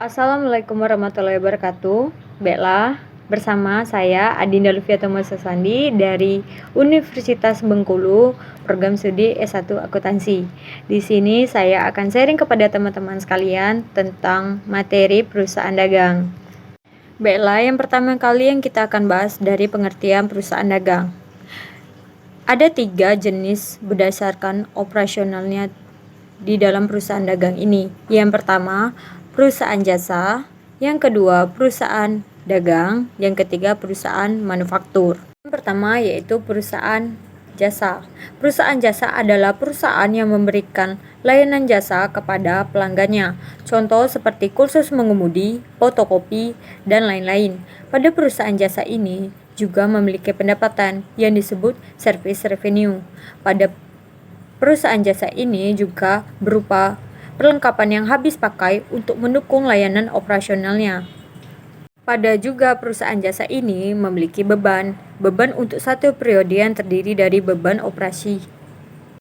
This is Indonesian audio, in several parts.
Assalamualaikum warahmatullahi wabarakatuh. Bella, bersama saya Adinda Lufia Thomasasandi dari Universitas Bengkulu, program studi S1 Akuntansi. Di sini saya akan sharing kepada teman-teman sekalian tentang materi perusahaan dagang. Baiklah, yang pertama kali yang kita akan bahas dari pengertian perusahaan dagang. Ada 3 jenis berdasarkan operasionalnya di dalam perusahaan dagang ini. Yang pertama, perusahaan jasa, yang kedua perusahaan dagang, yang ketiga perusahaan manufaktur. Yang pertama yaitu perusahaan jasa. Perusahaan jasa adalah perusahaan yang memberikan layanan jasa kepada pelanggannya. Contoh seperti kursus mengemudi, fotokopi, dan lain-lain. Pada perusahaan jasa ini juga memiliki pendapatan yang disebut service revenue. Pada perusahaan jasa ini juga berupa perlengkapan yang habis pakai untuk mendukung layanan operasionalnya. Pada juga perusahaan jasa ini memiliki beban untuk satu periode yang terdiri dari beban operasi.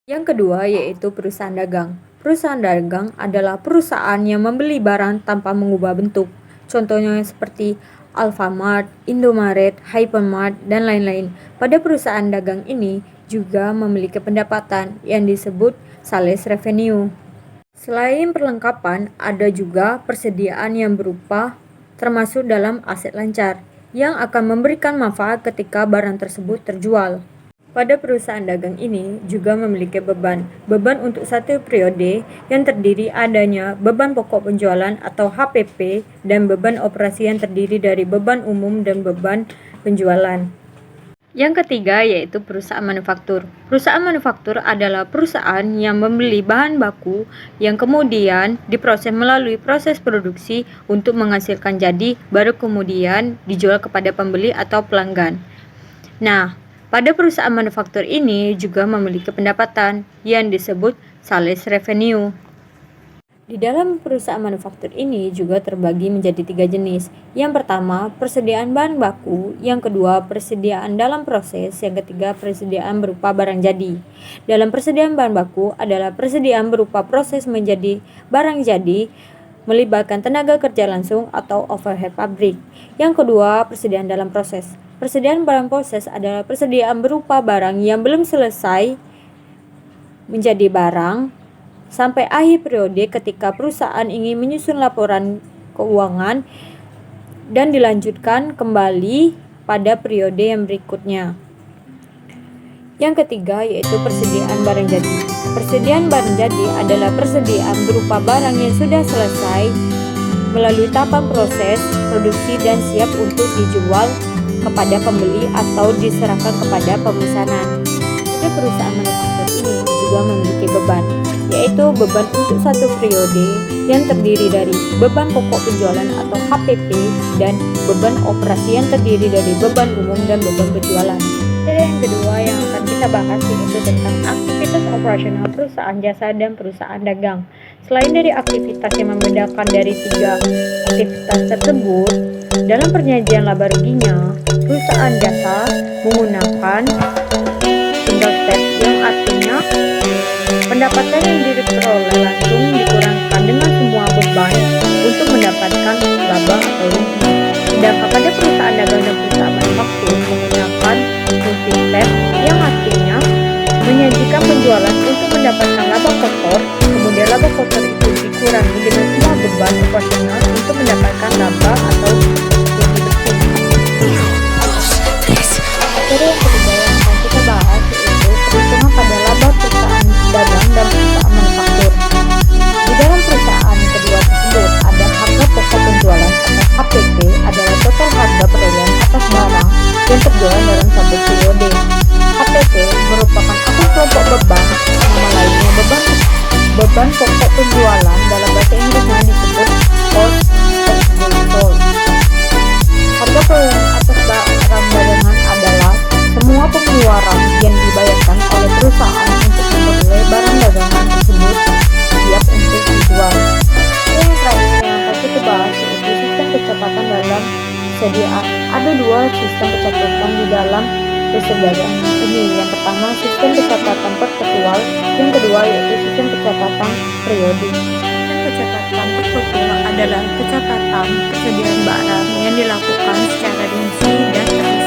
Yang kedua yaitu perusahaan dagang. Perusahaan dagang adalah perusahaan yang membeli barang tanpa mengubah bentuk. Contohnya seperti Alfamart, Indomaret, Hypermart, dan lain-lain. Pada perusahaan dagang ini juga memiliki pendapatan yang disebut sales revenue. Selain perlengkapan, ada juga persediaan yang berupa termasuk dalam aset lancar yang akan memberikan manfaat ketika barang tersebut terjual. Pada perusahaan dagang ini juga memiliki beban untuk satu periode yang terdiri adanya beban pokok penjualan atau HPP dan beban operasi yang terdiri dari beban umum dan beban penjualan. Yang ketiga yaitu perusahaan manufaktur. Perusahaan manufaktur adalah perusahaan yang membeli bahan baku yang kemudian diproses melalui proses produksi untuk menghasilkan jadi, baru kemudian dijual kepada pembeli atau pelanggan. Nah, pada perusahaan manufaktur ini juga memiliki pendapatan yang disebut sales revenue. Di dalam perusahaan manufaktur ini juga terbagi menjadi 3 jenis. Yang pertama, persediaan bahan baku. Yang kedua, persediaan dalam proses. Yang ketiga, persediaan berupa barang jadi. Dalam persediaan bahan baku adalah persediaan berupa proses menjadi barang jadi, melibatkan tenaga kerja langsung atau overhead pabrik. Yang kedua, persediaan dalam proses. Persediaan barang proses adalah persediaan berupa barang yang belum selesai menjadi barang sampai akhir periode ketika perusahaan ingin menyusun laporan keuangan dan dilanjutkan kembali pada periode yang berikutnya. Yang ketiga yaitu persediaan barang jadi. Persediaan barang jadi adalah persediaan berupa barang yang sudah selesai melalui tahapan proses produksi dan siap untuk dijual kepada pembeli atau diserahkan kepada pemesanan. Pada perusahaan manufaktur ini juga memiliki beban, yaitu beban untuk satu periode yang terdiri dari beban pokok penjualan atau HPP dan beban operasi yang terdiri dari beban umum dan beban penjualan. Dan yang kedua yang akan kita bahas yaitu tentang aktivitas operasional perusahaan jasa dan perusahaan dagang. Selain dari aktivitas yang membedakan dari 3 aktivitas tersebut, dalam perjanjian laba ruginya, perusahaan jasa menggunakan single step yang artinya pendapatan yang diperoleh langsung dikurangkan dengan semua beban untuk mendapatkan laba atau rugi. Sedangkan pada perusahaan dagang dan perusahaan manufaktur menggunakan multi step yang artinya menyajikan penjualan untuk mendapatkan laba kotor, kemudian laba kotor itu dikurangi dengan semua beban operasional untuk mendapatkan laba atau rugi bersih. Materi yang ketiga yang akan kita bahas yaitu perhitungan pada laba perusahaan dagang dan perusahaan manufaktur. Di dalam perusahaan kedua tersebut ada harga pokok penjualan atau HPP adalah total harga perolehan atas barang yang terjual dalam satu periode. HPP merupakan akun kelompok beban, nama lainnya beban pokok penjualan, dalam bahasa Inggrisnya disebut cost of goods sold. Harga perolehan atas barang dagangan adalah semua pengeluaran yang dibayarkan oleh perusahaan untuk memperoleh barang dagangan tersebut siap untuk dijual. Yang terakhir yang akan kita bahas yaitu sistem pencatatan dalam persediaan. Ada 2 sistem pencatatan di dalam persediaan ini. Yang pertama sistem pencatatan perpetual, yang kedua yaitu sistem pencatatan periodik. Sistem pencatatan adalah pencatatan persediaan barang yang dilakukan secara rinci dan terus